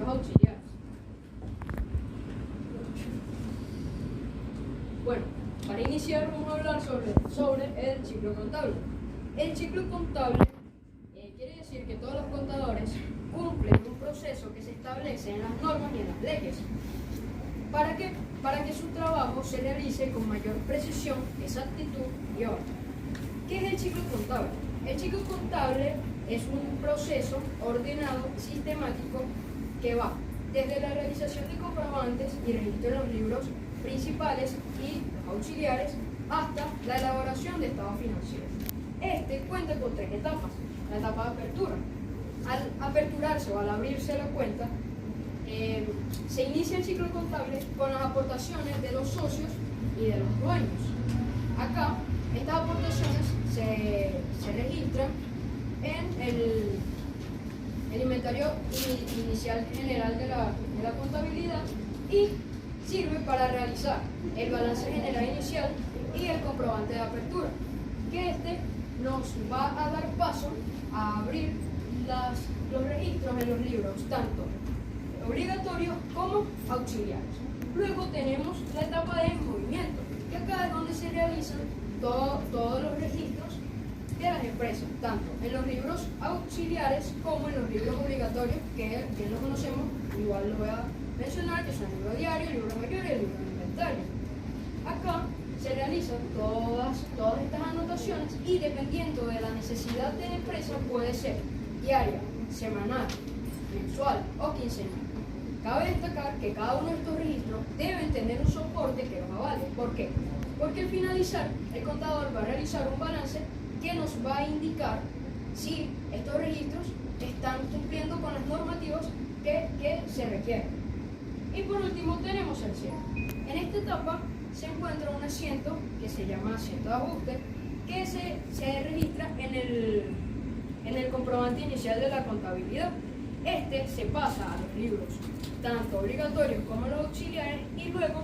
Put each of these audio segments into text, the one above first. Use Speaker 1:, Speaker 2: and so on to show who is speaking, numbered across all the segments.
Speaker 1: libros auxiliares. Bueno, para iniciar vamos a hablar sobre el ciclo contable. El ciclo contable quiere decir que todos los contadores cumplen un proceso que se establece en las normas y en las leyes. ¿Para qué? Para que su trabajo se realice con mayor precisión, exactitud y orden. ¿Qué es el ciclo contable? El ciclo contable es un proceso ordenado, sistemático, que va desde la realización de comprobantes y registro de los libros principales y los auxiliares hasta la elaboración de estados financieros. Este cuenta con 3 etapas. La etapa de apertura. Al aperturarse o al abrirse la cuenta, se inicia el ciclo contable con las aportaciones de los socios y de los dueños. Acá, estas aportaciones se registran en el inventario inicial general de la contabilidad y sirve para realizar el balance general inicial y el comprobante de apertura, que este nos va a dar paso a abrir los registros en los libros, tanto obligatorios como auxiliares. Luego tenemos la etapa de movimiento, que acá es donde se realizan todos los registros de las empresas, tanto en los libros auxiliares como en los libros obligatorios, que los conocemos, igual lo voy a mencionar, que son el libro diario, el libro mayor y el libro de inventario. Acá se realizan todas estas anotaciones y dependiendo de la necesidad de la empresa puede ser diaria, semanal, mensual o quincenal. Cabe destacar que cada uno de estos registros deben tener un soporte que los avale. ¿Por qué? Porque al finalizar el contador va a realizar un balance que nos va a indicar si estos registros están cumpliendo con las normativas que se requieren. Y por último tenemos el cierre. En esta etapa se encuentra un asiento que se llama asiento de ajuste, que se registra en el comprobante inicial de la contabilidad. Este se pasa a los libros, tanto obligatorios como los auxiliares, y luego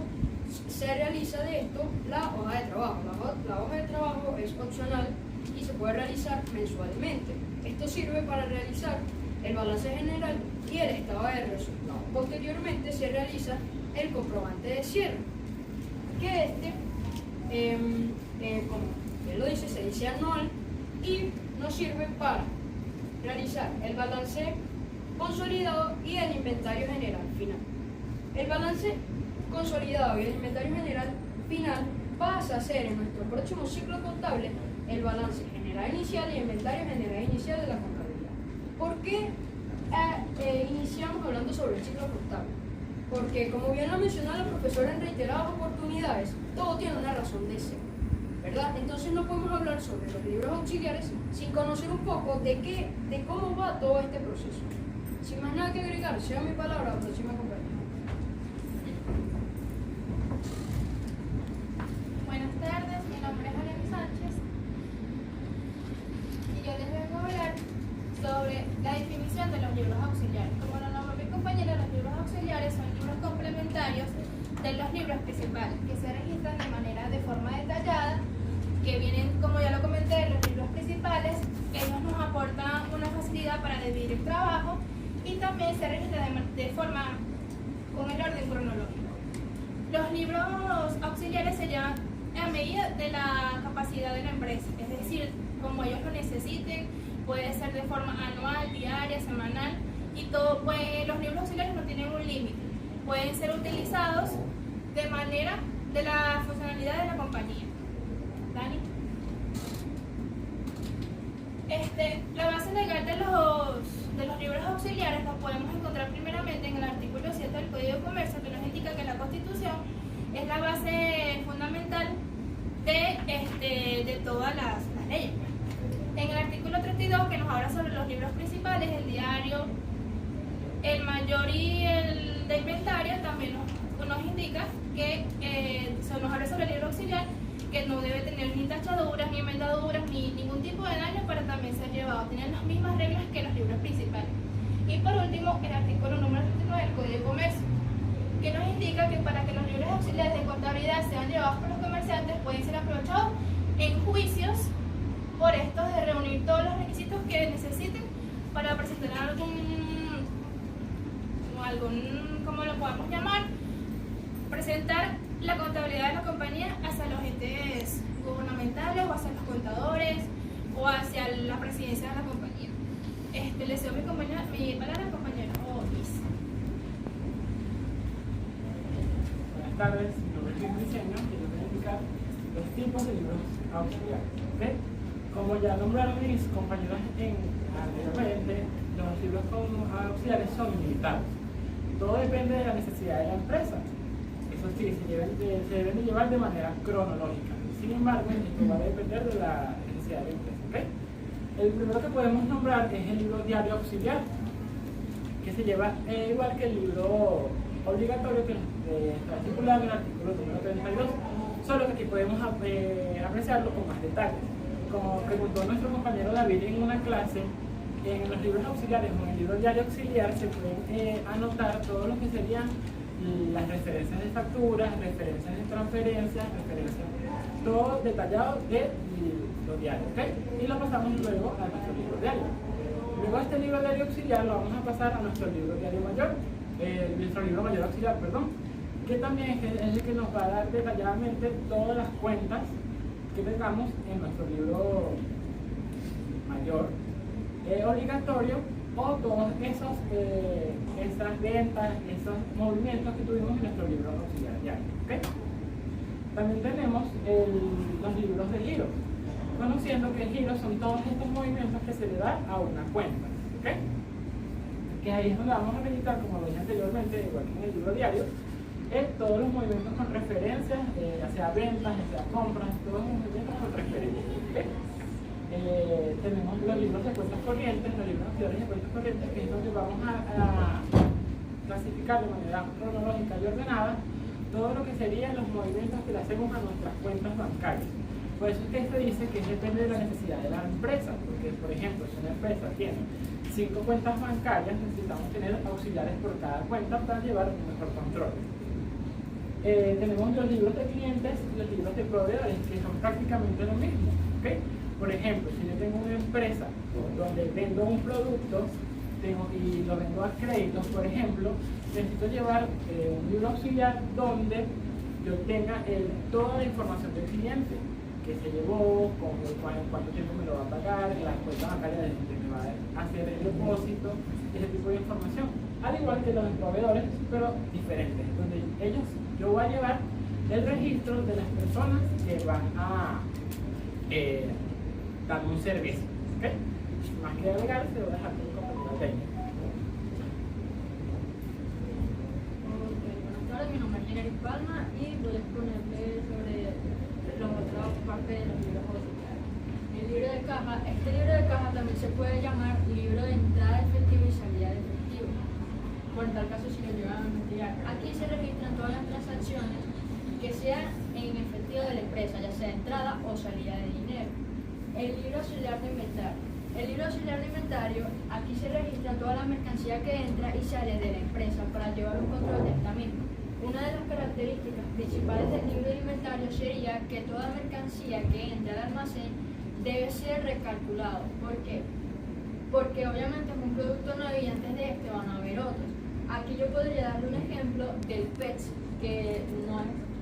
Speaker 1: se realiza de esto la hoja de trabajo. La hoja de trabajo es opcional y se puede realizar mensualmente. Esto sirve para realizar el balance general y el estado de resultados. Posteriormente se realiza el comprobante de cierre, que como él lo dice, se dice anual y nos sirve para realizar el balance consolidado y el inventario general final. El balance consolidado y el inventario general final pasa a ser en nuestro próximo ciclo contable el balance general inicial y el inventario general inicial de la contabilidad. ¿Por qué iniciamos hablando sobre el ciclo contable? Porque, como bien lo mencionó la profesora en reiteradas oportunidades, todo tiene una razón de ser, ¿verdad? Entonces no podemos hablar sobre los libros auxiliares sin conocer un poco de cómo va todo este proceso. Sin más nada que agregar, sea mi palabra, la próxima compañera.
Speaker 2: Buenas tardes, mi nombre es Ariel Sánchez y yo les vengo a hablar sobre la definición de los libros auxiliares. Como lo nombró mi compañera, los libros auxiliares son libros complementarios de los libros principales, que se registran de forma detallada, que vienen, como ya lo comenté, de los libros principales. Ellos nos aportan una facilidad para dividir el trabajo y también se registran de forma con el orden cronológico. Los libros auxiliares se llevan a medida de la capacidad de la empresa, es decir, como ellos lo necesiten. Puede ser de forma anual, diaria, semanal, y todo, pues, los libros auxiliares no tienen un límite. Pueden ser utilizados de manera de la funcionalidad de la compañía. Dani. La base legal de los libros auxiliares lo podemos encontrar primeramente en el artículo 7 del Código de Comercio, que nos indica que la Constitución es la base fundamental de todas las leyes. En el artículo 32, que nos habla sobre los libros principales, el diario, el mayor y el de inventario, también nos indica que nos habla sobre el libro auxiliar, que no debe tener ni tachaduras, ni enmendaduras, ni ningún tipo de daño para también ser llevado. Tienen las mismas reglas que los libros principales. Y por último, el artículo número 39 del Código de Comercio, que nos indica que para que los libros auxiliares de contabilidad sean llevados por los comerciantes, pueden ser aprovechados en juicios por estos de reunir todos los requisitos que necesiten para presentar algún, ¿cómo lo podemos llamar? Presentar la contabilidad de la compañía hacia los entes gubernamentales o hacia los contadores o hacia la presidencia de la compañía. Le cedo mi palabra al compañero Luis.
Speaker 3: Buenas tardes, mi nombre es Luis Briceño y les voy a explicar los tipos de libros auxiliares. ¿Okay? Como ya nombraron mis compañeros anteriormente, los libros auxiliares son limitados. Todo depende de la necesidad de la empresa. Eso sí, se deben de llevar de manera cronológica. Sin embargo, esto va a depender de la necesidad de la empresa. ¿Okay? El primero que podemos nombrar es el libro diario auxiliar, que se lleva igual que el libro obligatorio que está estipulado en el artículo número 32, solo que aquí podemos apreciarlo con más detalles. Como preguntó nuestro compañero David en una clase, en los libros auxiliares o en el libro diario auxiliar se pueden anotar todo lo que serían las referencias de facturas, referencias de transferencias, referencias, todo detallado de los diarios, ¿okay? Y lo pasamos luego a nuestro libro diario. Luego este libro diario auxiliar lo vamos a pasar a nuestro libro diario mayor, nuestro libro mayor auxiliar, perdón, que también es el que nos va a dar detalladamente todas las cuentas que tengamos en nuestro libro mayor obligatorio, o todos esas ventas, esos movimientos que tuvimos en nuestro libro auxiliar diario. ¿Okay? También tenemos los libros de giro, conociendo que el giro son todos estos movimientos que se le dan a una cuenta. ¿Okay? Que ahí es donde vamos a registrar, como lo dije anteriormente, igual que en el libro diario, todos los movimientos con referencias, ya sea ventas, ya sea compras, todos los movimientos con referencias. ¿Okay? Tenemos los libros de cuentas corrientes, los libros auxiliares de cuentas corrientes, que es donde vamos a clasificar de manera cronológica y ordenada todo lo que serían los movimientos que le hacemos a nuestras cuentas bancarias. Por eso es que se dice que depende de la necesidad de la empresa, porque por ejemplo, si una empresa tiene 5 cuentas bancarias, necesitamos tener auxiliares por cada cuenta para llevar un mejor control. Tenemos los libros de clientes y los libros de proveedores, que son prácticamente lo mismo. ¿Okay? Por ejemplo, si yo tengo una empresa donde vendo un producto y lo vendo a créditos, por ejemplo, necesito llevar un libro auxiliar donde yo tenga toda la información del cliente, que se llevó, cuánto tiempo me lo va a pagar, las cuentas bancarias de me va a hacer el depósito, ese tipo de información. Al igual que los proveedores, pero diferentes, donde yo voy a llevar el registro de las personas que van a dar un servicio. ¿Okay? Más que agregar, se lo voy a dejar con un compañero técnico.
Speaker 1: Buenas tardes, mi nombre es Jenny Palma y voy a exponerles sobre la otra parte de los libros auxiliares. El libro de caja, este libro de caja también se puede llamar libro de entrada de efectivo y salida de efectivo, por tal caso si lo llevan a investigar. Aquí se registran todas las transacciones que sean en efectivo de la empresa, ya sea entrada o salida de dinero. El libro auxiliar de inventario. El libro auxiliar de inventario, aquí se registra toda la mercancía que entra y sale de la empresa para llevar un control de esta misma. Una de las características principales del libro de inventario sería que toda mercancía que entra al almacén debe ser recalculado. ¿Por qué? Porque obviamente es un producto nuevo y antes de este van a haber otros. Aquí yo podría darle un ejemplo del PETS, que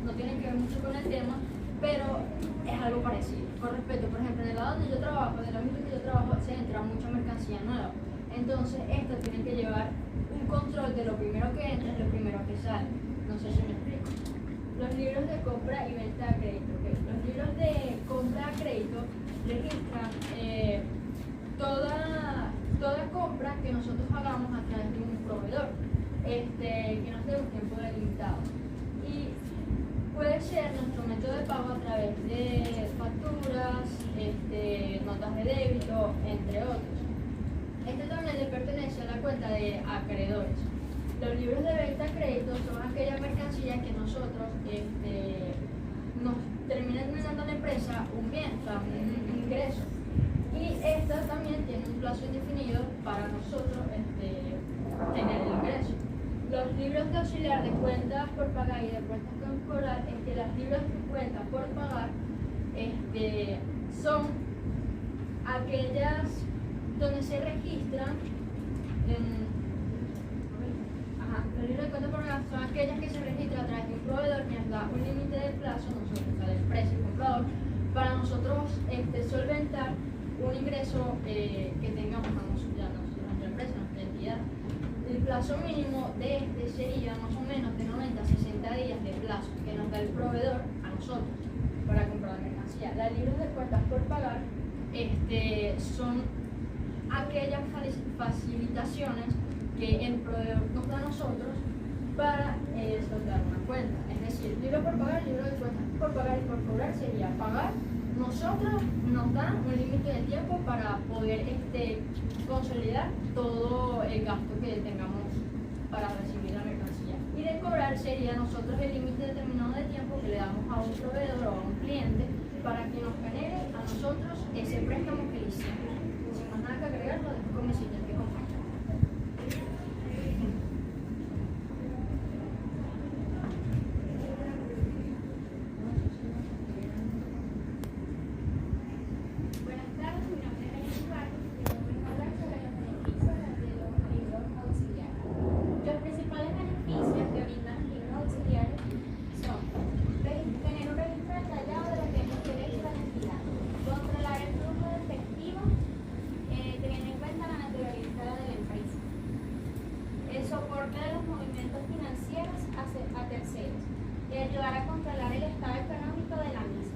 Speaker 1: no tiene que ver mucho con el tema, pero es algo parecido. Con respecto, por ejemplo, en el lado donde yo trabajo, en el ámbito que yo trabajo, se entra mucha mercancía nueva. Entonces, esto tiene que llevar un control de lo primero que entra y lo primero que sale. No sé si me explico. Los libros de compra y venta a crédito. ¿Okay? Los libros de compra a crédito registran toda compra que nosotros hagamos a través de un proveedor, que nos dé un tiempo delimitado. Y puede ser nuestro método de pago a través de facturas, notas de débito, entre otros. Este también le pertenece a la cuenta de acreedores. Los libros de venta a crédito son aquellas mercancías que nosotros nos terminan brindando a la empresa un bien, o sea, un ingreso. Y esta también tiene un plazo indefinido para nosotros tener el ingreso. Los libros de auxiliar de cuentas por pagar y de cuentas por cobrar, las libros de cuentas por pagar son aquellas donde se registran da un límite de plazo, nosotros, o sea, del precio del comprador, para nosotros solventar un ingreso que tengamos nosotros, nuestra empresa, nuestra entidad. El plazo mínimo de sería más o menos de 90 a 60 días de plazo que nos da el proveedor a nosotros para comprar mercancía. Las libras de cuentas por pagar son aquellas facilitaciones que el proveedor nos da a nosotros para soltar una cuenta. Es decir, libro por pagar, libro de cuentas por pagar y por cobrar sería pagar. Nosotros nos dan un límite de tiempo para poder consolidar todo el gasto que tengamos para recibir la mercancía. Y de cobrar sería nosotros el límite determinado de tiempo que le damos a un proveedor o a un cliente para que nos genere a nosotros ese préstamo que le hicimos. Sin más nada que agregar, lo dejo con mi siguiente compañero.
Speaker 2: Buenas tardes, mi nombre es Alex Vargas y hoy voy a hablar sobre los beneficios de los libros auxiliares. Los principales beneficios que brindan los libros auxiliares son tener un registro detallado de los bienes y derechos de la entidad, controlar el flujo de efectivo teniendo en cuenta la naturaleza de la empresa, el soporte de los movimientos financieros a terceros y ayudar a controlar el estado económico de la misma.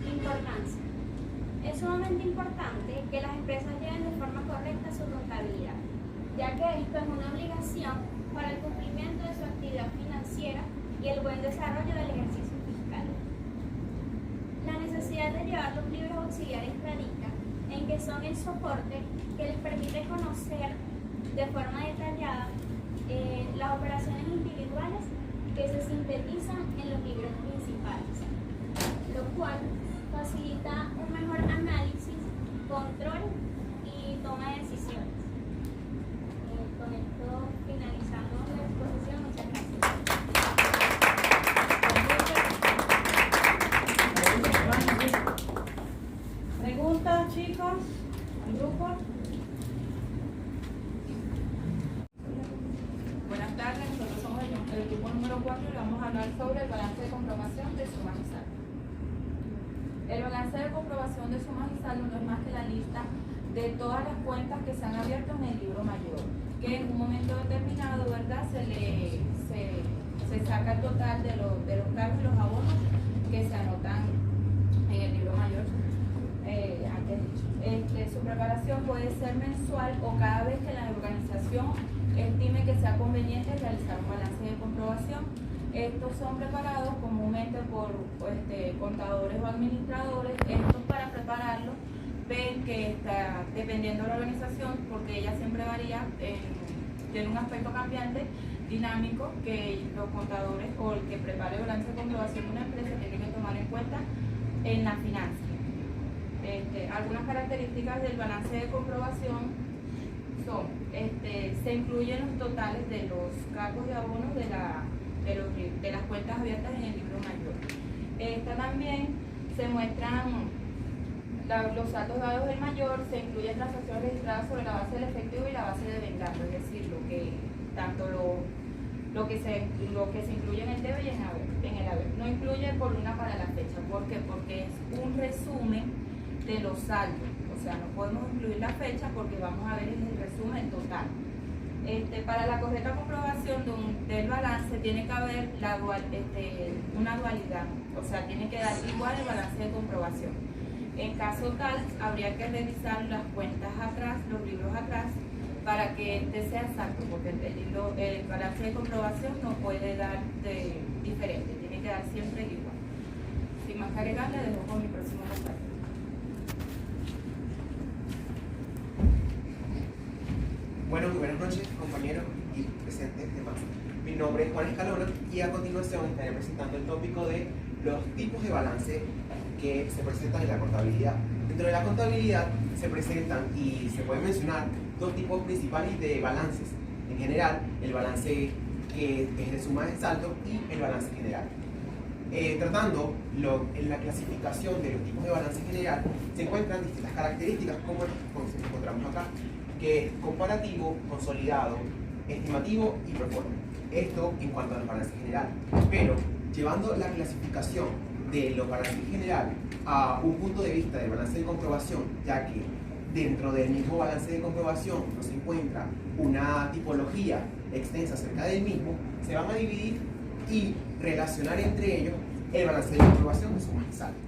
Speaker 2: Importancia. Es sumamente importante que las empresas lleven de forma correcta su contabilidad, ya que esto es una obligación para el cumplimiento de su actividad financiera y el buen desarrollo del ejercicio fiscal. La necesidad de llevar los libros auxiliares radica en que son el soporte que les permite conocer de forma detallada las operaciones individuales que se sintetizan en los libros principales, lo cual facilita un mejor análisis, control y toma de decisiones. Con esto finalizamos la exposición. Muchas gracias.
Speaker 4: Preguntas, chicos, al grupo.
Speaker 5: Buenas tardes, nosotros somos el grupo número 4 y vamos a hablar sobre el balance de comprobación de sumas y saldos. El balance de comprobación de sumas y saldos no es más que la lista de todas las cuentas que se han abierto en el libro mayor, que en un momento determinado, ¿verdad?, se saca el total de los cargos y los abonos que se anotan en el libro mayor. Antes dicho, su preparación puede ser mensual o cada vez que la organización estime que sea conveniente realizar un balance de comprobación. Estos son preparados comúnmente por contadores o administradores. Estos, para prepararlo, ven que dependiendo de la organización, porque ella siempre varía, tiene un aspecto cambiante, dinámico, que los contadores o el que prepare el balance de comprobación de una empresa tiene que tomar en cuenta en la finanza. Algunas características del balance de comprobación son, se incluyen los totales de los cargos y abonos de las cuentas abiertas en el libro mayor. También se muestran los saldos dados del mayor, se incluyen transacciones registradas sobre la base del efectivo y la base de venganza, es decir, lo que se incluye en el debe y en el haber. No incluye columna para la fecha. ¿Por qué? Porque es un resumen de los saldos, o sea, no podemos incluir la fecha porque vamos a ver en el resumen total. Para la correcta comprobación del balance tiene que haber una dualidad, o sea, tiene que dar igual el balance de comprobación. En caso tal, habría que revisar las cuentas atrás, los libros atrás, para que sea exacto, porque el balance de comprobación no puede dar diferente, tiene que dar siempre igual. Sin más que agregar, le dejo con mi próximo compañero.
Speaker 6: Bueno, muy buenas noches, compañeros y presentes demás. Mi nombre es Juan Escalona y a continuación estaré presentando el tópico de los tipos de balance que se presentan en la contabilidad. Dentro de la contabilidad se presentan y se pueden mencionar dos tipos principales de balances. En general, el balance que es de sumas y saldos y el balance general. En la clasificación de los tipos de balance general se encuentran distintas características como encontramos acá, que es comparativo, consolidado, estimativo y proforma. Esto en cuanto a los balances generales. Pero llevando la clasificación de los balances generales a un punto de vista del balance de comprobación, ya que dentro del mismo balance de comprobación no se encuentra una tipología extensa acerca del mismo, se van a dividir y relacionar entre ellos el balance de comprobación de sumas y saldos.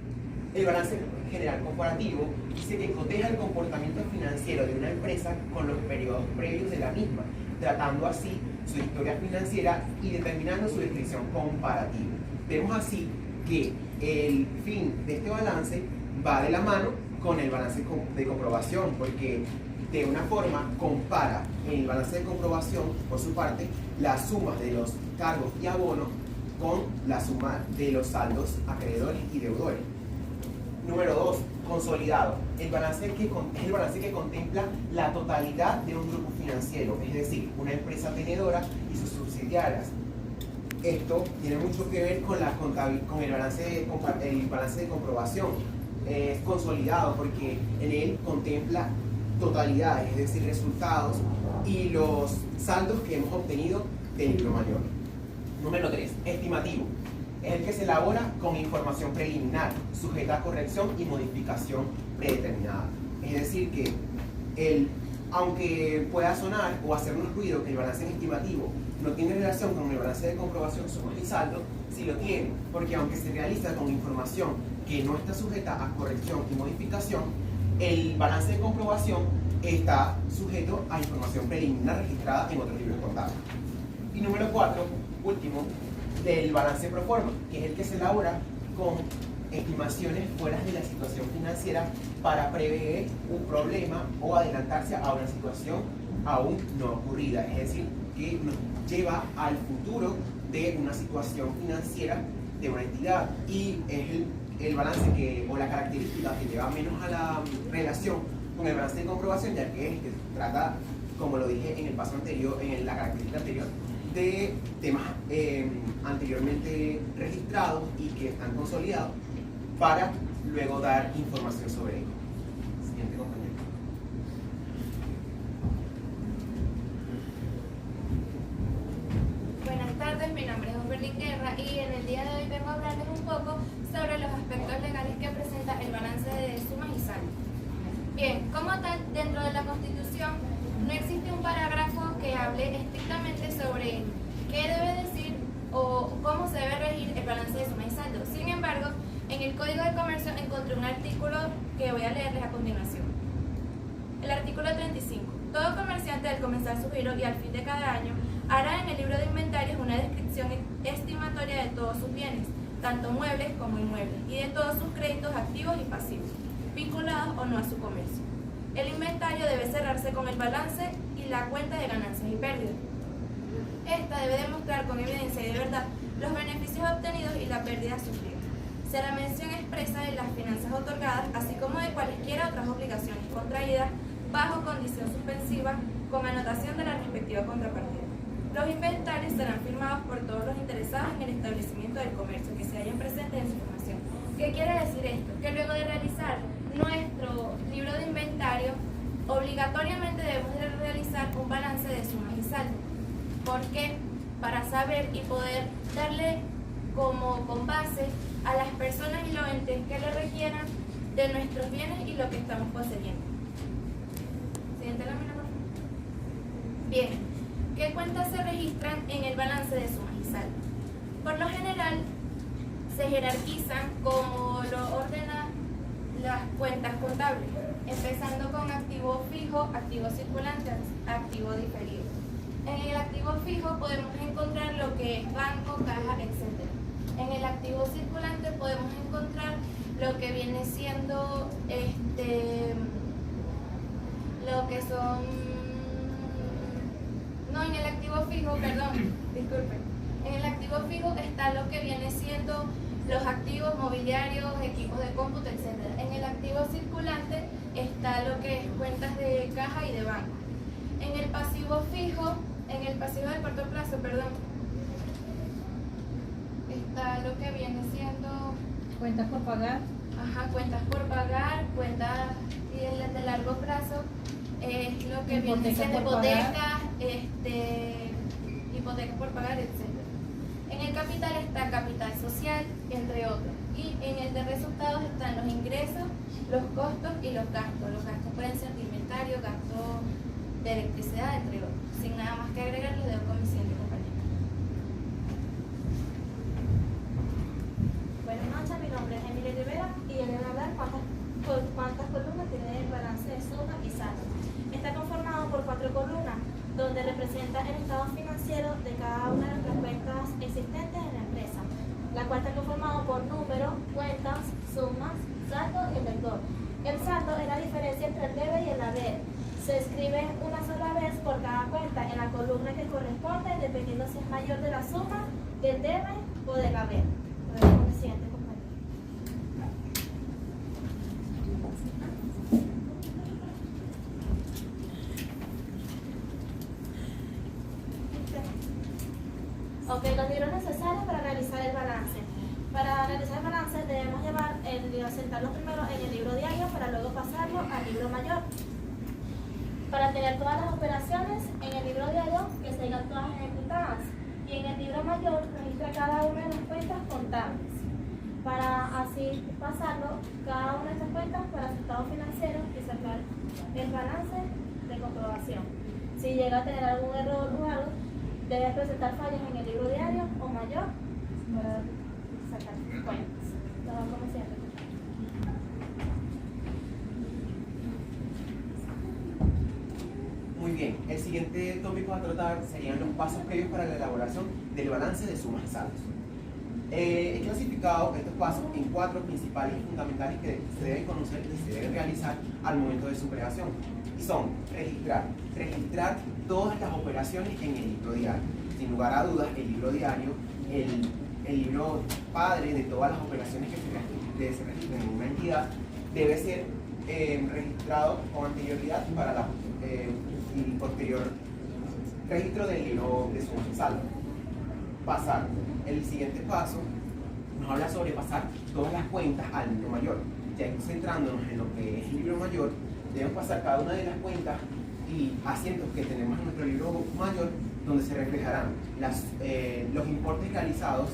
Speaker 6: El balance general comparativo dice que coteja el comportamiento financiero de una empresa con los periodos previos de la misma, tratando así su historia financiera y determinando su descripción comparativa. Vemos así que el fin de este balance va de la mano con el balance de comprobación, porque de una forma compara en el balance de comprobación, por su parte, las sumas de los cargos y abonos con la suma de los saldos acreedores y deudores. Número 2, consolidado. El balance es el balance que contempla la totalidad de un grupo financiero, es decir, una empresa tenedora y sus subsidiarias. Esto tiene mucho que ver con el balance de comprobación. Es consolidado porque en él contempla totalidades, es decir, resultados y los saldos que hemos obtenido del libro mayor. Número 3, estimativo. Es el que se elabora con información preliminar, sujeta a corrección y modificación predeterminada. Es decir, que aunque pueda sonar o hacernos ruido que el balance estimativo no tiene relación con el balance de comprobación sumas y saldo, sí lo tiene, porque aunque se realiza con información que no está sujeta a corrección y modificación, el balance de comprobación está sujeto a información preliminar registrada en otros libros contables. Y número 4, último, del balance pro forma, que es el que se elabora con estimaciones fuera de la situación financiera para prever un problema o adelantarse a una situación aún no ocurrida, es decir, que nos lleva al futuro de una situación financiera de una entidad, y es el balance o la característica que lleva menos a la relación con el balance de comprobación, ya que este trata, como lo dije en el paso anterior, en la característica anterior, de temas anteriormente registrados y que están consolidados para luego dar información sobre ello. Siguiente compañero.
Speaker 2: Buenas tardes, mi nombre es Oberlin Guerra y en el día de hoy vengo a hablarles un poco sobre los aspectos legales que presenta el balance de sumas y saldos. Bien, como tal, dentro de la Constitución no existe un parágrafo que hable estrictamente sobre qué debe decir o cómo se debe regir el balance de sumas y saldos. Sin embargo, en el Código de Comercio encontré un artículo que voy a leerles a continuación. El artículo 35. Todo comerciante al comenzar su giro y al fin de cada año hará en el libro de inventarios una descripción estimatoria de todos sus bienes, tanto muebles como inmuebles, y de todos sus créditos activos y pasivos, vinculados o no a su comercio. El inventario debe cerrarse con el balance y la cuenta de ganancias y pérdidas. Esta debe demostrar con evidencia y de verdad los beneficios obtenidos y la pérdida sufrida. Será mención expresa de las finanzas otorgadas, así como de cualesquiera otras obligaciones contraídas bajo condición suspensiva, con anotación de la respectiva contrapartida. Los inventarios serán firmados por todos los interesados en el establecimiento del comercio que se hayan presentes en su formación. ¿Qué quiere decir esto? Que luego de realizar nuestro libro de inventario, obligatoriamente debemos de realizar un balance de sumas y saldos. ¿Por qué? Para saber y poder darle como con base a las personas y los entes que lo requieran de nuestros bienes y lo que estamos poseyendo. Siguiente lámina, por favor. Bien, ¿qué cuentas se registran en el balance de sumas y saldos? Por lo general, se jerarquizan como lo ordenan las cuentas contables, empezando con activo fijo, activo circulante, activo diferido. En el activo fijo podemos encontrar lo que es banco, caja, etc. En el activo circulante podemos encontrar lo que viene siendo lo que son, no, en el activo fijo, perdón, disculpen. En el activo fijo está lo que viene siendo los activos mobiliarios, equipos de cómputo, etc. En el activo circulante está lo que es cuentas de caja y de banco. En el pasivo fijo, en el pasivo de corto plazo, perdón, está lo que viene siendo
Speaker 4: Cuentas por pagar.
Speaker 2: cuentas por pagar, cuentas y el de largo plazo es lo que viene siendo hipotecas, hipotecas por pagar, etc. En el capital está capital social, entre otros. Y en el de resultados están los ingresos, los costos y los gastos. Los gastos pueden ser de inventario, gastos de electricidad, entre otros. Sin nada más que agregar, les doy con mi siguiente compañero.
Speaker 7: Buenas noches, mi nombre es Emilia Rivera y yo les voy a hablar cuántas columnas tiene el balance de suma y saldo. Está conformado por 4 columnas, donde representa el estado financiero de cada una de las cuentas existentes en la empresa. La cual está conformado por números, cuentas, sumas, saldo y el vector. El saldo es la diferencia entre el debe y el haber. Se escribe una sola vez por cada cuenta en la columna que corresponde, dependiendo si es mayor de la suma, del debe o del haber. Siguiente, compañero. Ok, los libros necesarios para realizar el balance. Para realizar el balance debemos sentarlo primero en el libro diario para luego pasarlo al libro mayor. Para tener todas las operaciones en el libro diario que se digan todas ejecutadas. Y en el libro mayor registra cada una de las cuentas contables. Para así pasarlo cada una de estas cuentas para su estado financiero y sacar el balance de comprobación. Si llega a tener algún error o algo, debe presentar fallas en el libro diario o mayor para sacar cuentas. Lo vamos como siempre.
Speaker 6: Muy bien, el siguiente tópico a tratar serían los pasos previos para la elaboración del balance de sumas y saldos. He clasificado estos pasos en 4 principales y fundamentales que se deben conocer y se deben realizar al momento de su creación. Y son registrar todas las operaciones en el libro diario. Sin lugar a dudas, el libro diario, el libro padre de todas las operaciones que se registran en una entidad, debe ser registrado con anterioridad para la posterior registro del libro de sumas y saldos. Pasar. El siguiente paso nos habla sobre pasar todas las cuentas al libro mayor. Ya centrándonos en lo que es el libro mayor, debemos pasar cada una de las cuentas y asientos que tenemos en nuestro libro mayor, donde se reflejarán los importes realizados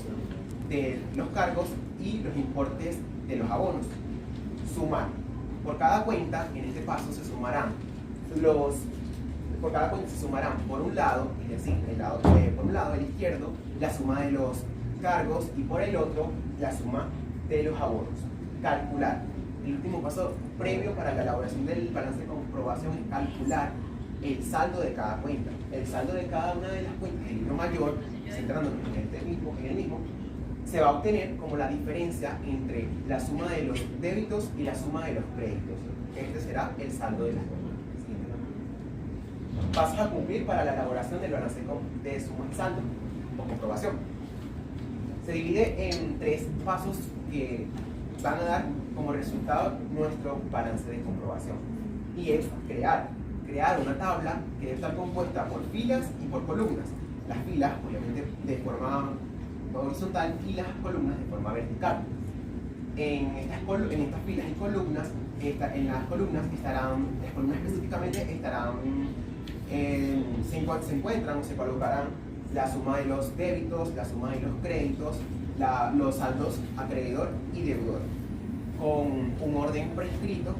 Speaker 6: de los cargos y los importes de los abonos. Sumar. Por cada cuenta, en este paso, se sumarán por un lado, es decir, por un lado, el izquierdo, la suma de los cargos y por el otro, la suma de los abonos. Calcular. El último paso previo para la elaboración del balance de comprobación es calcular el saldo de cada cuenta. El saldo de cada una de las cuentas del libro mayor, centrándonos en el mismo, se va a obtener como la diferencia entre la suma de los débitos y la suma de los créditos. Este será el saldo de las cuentas. Pasos a cumplir para la elaboración del balance de suma y saldo o comprobación. Se divide en 3 pasos que van a dar como resultado nuestro balance de comprobación. Y es crear una tabla que debe estar compuesta por filas y por columnas. Las filas, obviamente, de forma horizontal y las columnas de forma vertical. En estas filas y columnas, las columnas específicamente se encuentran o se colocarán la suma de los débitos, la suma de los créditos, los saldos acreedor y deudor, con un orden prescrito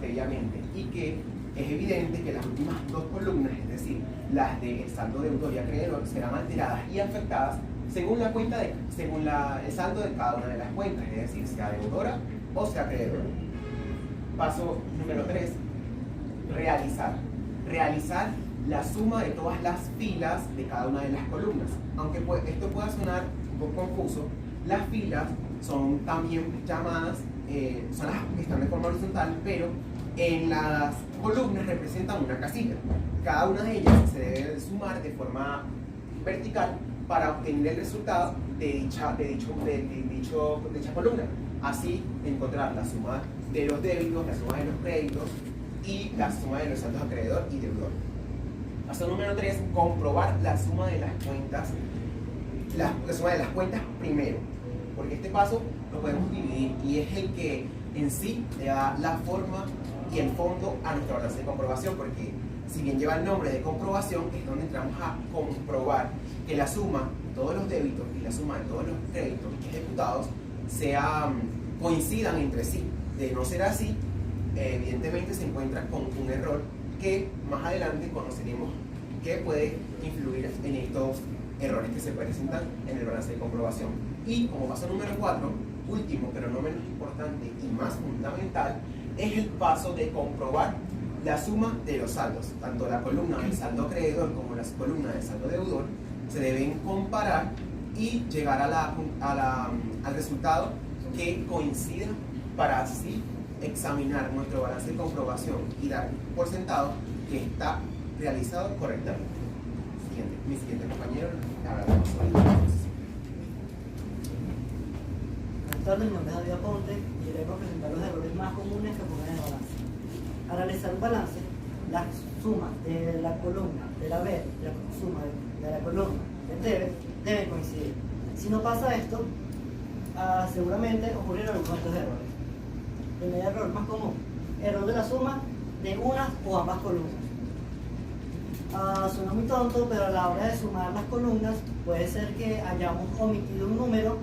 Speaker 6: previamente, y que es evidente que las últimas 2 columnas, es decir, las del saldo deudor y acreedor, serán alteradas y afectadas según el saldo de cada una de las cuentas, es decir, sea deudora o sea acreedora. Paso número 3, realizar la suma de todas las filas de cada una de las columnas. Aunque esto pueda sonar un poco confuso, las filas son también llamadas, son las que están de forma horizontal, pero en las columnas representan una casilla. Cada una de ellas se debe sumar de forma vertical para obtener el resultado de dicha columna. Así, encontrar la suma de los débitos, la suma de los créditos y la suma de los saldos acreedor y deudor. Paso número 3, comprobar la suma de las cuentas, la suma de las cuentas primero, porque este paso lo podemos dividir y es el que en sí le da la forma y el fondo a nuestra balance de comprobación, porque si bien lleva el nombre de comprobación, es donde entramos a comprobar que la suma de todos los débitos y la suma de todos los créditos ejecutados coincidan entre sí. De no ser así, evidentemente se encuentra con un error que más adelante conoceremos que puede influir en estos errores que se presentan en el balance de comprobación. Y como paso número 4, último pero no menos importante y más fundamental, es el paso de comprobar la suma de los saldos. Tanto la columna del saldo acreedor como la columna del saldo deudor se deben comparar y llegar al resultado que coincida para así examinar nuestro balance de comprobación y dar por sentado que está realizado correctamente. Mi siguiente compañero hablará sobre la exposición.
Speaker 8: Buenas tardes, mi nombre es David Aponte y iremos a presentar los errores más comunes que ocurren en el balance. Al realizar un balance, las sumas de la columna del haber y la suma de la columna del debe deben coincidir. Si no pasa esto, seguramente ocurrirán algunos de estos errores. El primer error más común, error de la suma de una o ambas columnas. Suena muy tonto, pero a la hora de sumar las columnas puede ser que hayamos omitido un número,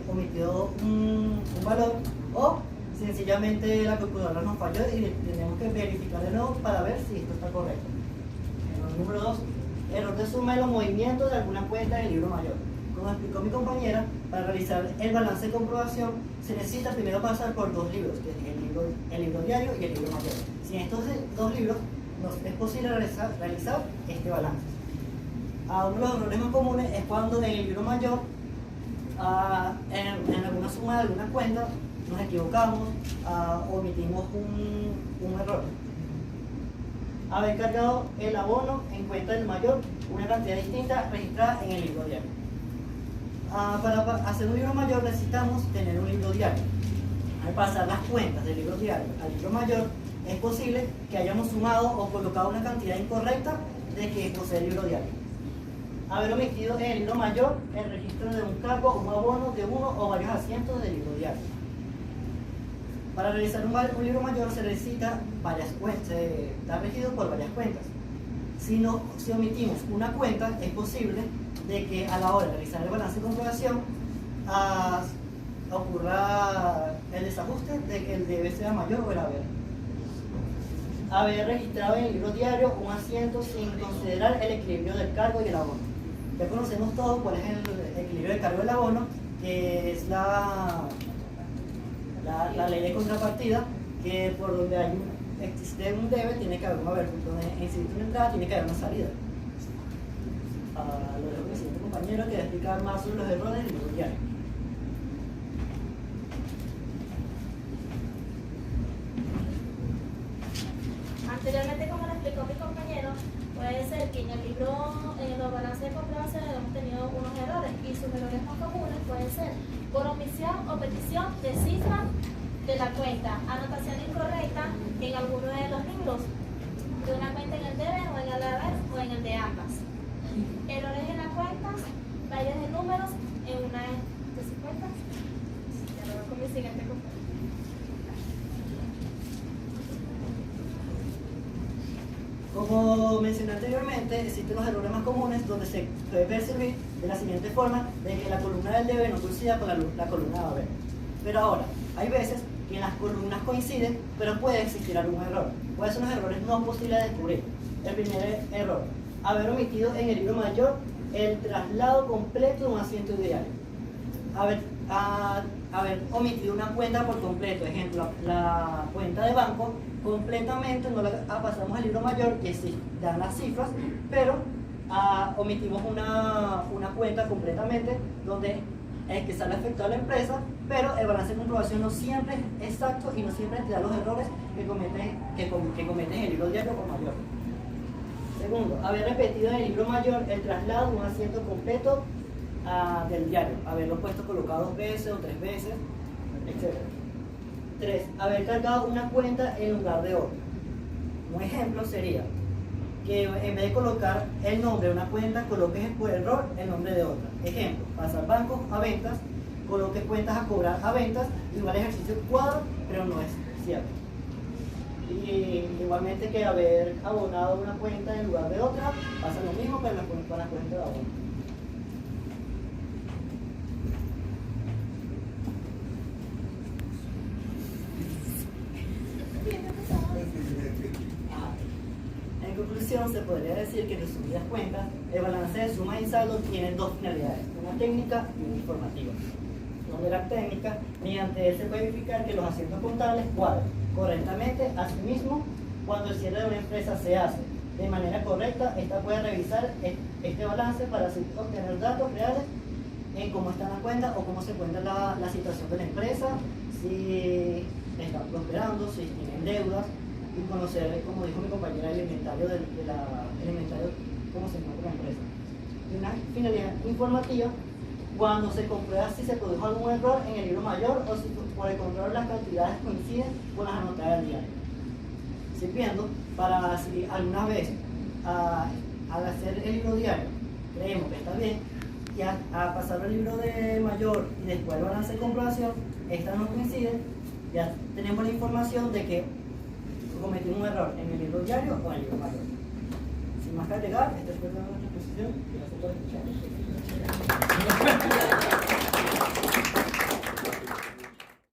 Speaker 8: omitido un valor, o sencillamente la calculadora nos falló y tenemos que verificar de nuevo para ver si esto está correcto. Error número 2, error de suma de los movimientos de alguna cuenta del libro mayor. Como explicó mi compañera, para realizar el balance de comprobación se necesita primero pasar por dos libros, que es el libro diario y el libro mayor. Sin estos dos libros nos es posible realizar este balance. Uno de los errores más comunes es cuando en el libro mayor, en alguna suma de alguna cuenta, nos equivocamos, omitimos un error. Haber cargado el abono en cuenta del mayor, una cantidad distinta registrada en el libro diario. Para hacer un libro mayor necesitamos tener un libro diario. Al pasar las cuentas del libro diario al libro mayor, es posible que hayamos sumado o colocado una cantidad incorrecta de que posee el libro diario. Haber omitido en el libro mayor el registro de un cargo, un abono de uno o varios asientos del libro diario. Para realizar un libro mayor se necesita varias cuentas, está regido por varias cuentas. Si omitimos una cuenta, es posible de que a la hora de realizar el balance de comprobación ocurra el desajuste de que el debe sea mayor o el haber. Haber registrado en el libro diario un asiento sin considerar el equilibrio del cargo y el abono. Ya conocemos todos cuál es el equilibrio del cargo y el abono, que es la ley de contrapartida, que por donde existe un debe tiene que haber un haber, donde existe una entrada tiene que haber una salida. Lo dejo con mi siguiente compañero que va a explicar más sobre los errores del libro diario.
Speaker 7: Anteriormente, como lo explicó mi compañero, puede ser que en los balances de comprobación hemos tenido unos errores, y sus errores más comunes pueden ser por omisión o petición de cifra de la cuenta, anotación incorrecta en alguno de los libros, de una cuenta en el debe o en el haber o en el de ambas, errores en las cuentas, fallas de números en una de sus cuentas. Ya lo veo con mi siguiente compañero.
Speaker 8: Como mencioné anteriormente, existen los errores más comunes donde se puede percibir de la siguiente forma de que la columna del debe no coincida con la columna del haber. Pero ahora, hay veces que las columnas coinciden, pero puede existir algún error. ¿Cuáles son los errores no posibles de descubrir? El primer error, haber omitido en el libro mayor el traslado completo de un asiento diario. Haber omitido una cuenta por completo, ejemplo, la cuenta de banco, completamente no la pasamos al libro mayor, que sí dan las cifras, pero omitimos una cuenta completamente donde es que sale afectado a la empresa, pero el balance de comprobación no siempre es exacto y no siempre te da los errores que cometen en el libro diario o mayor. Segundo, haber repetido en el libro mayor el traslado de un asiento completo del diario, haberlo colocado 2 veces o 3 veces, etc. 3. Haber cargado una cuenta en lugar de otra. Un ejemplo sería que en vez de colocar el nombre de una cuenta, coloques por error el nombre de otra. Ejemplo, pasar bancos a ventas, coloques cuentas a cobrar a ventas, igual ejercicio cuadro, pero no es cierto. Y igualmente que haber abonado una cuenta en lugar de otra, pasa lo mismo con la cuenta de abono. En conclusión, se podría decir que en resumidas cuentas, el balance de suma y saldo tiene dos finalidades, una técnica y una informativa. De la técnica, mediante él se puede verificar que los asientos contables cuadren correctamente a sí mismo cuando el cierre de una empresa se hace. De manera correcta, esta puede revisar este balance para así obtener datos reales en cómo están las cuentas o cómo se encuentra la situación de la empresa, si está prosperando, si tienen deudas, y conocer, como dijo mi compañera, el inventario cómo se encuentra la empresa. Y una finalidad informativa, cuando se comprueba si se produjo algún error en el libro mayor o si por el contrario las cantidades coinciden con las anotadas del diario. Sirviendo para si alguna vez al hacer el libro diario creemos que está bien y a pasar al libro de mayor y después el balance de comprobación, estas no coinciden, ya tenemos la información de que cometimos un error en el libro diario o en el libro mayor. Sin más que agregar, esta es nuestra exposición. Gracias por escuchar.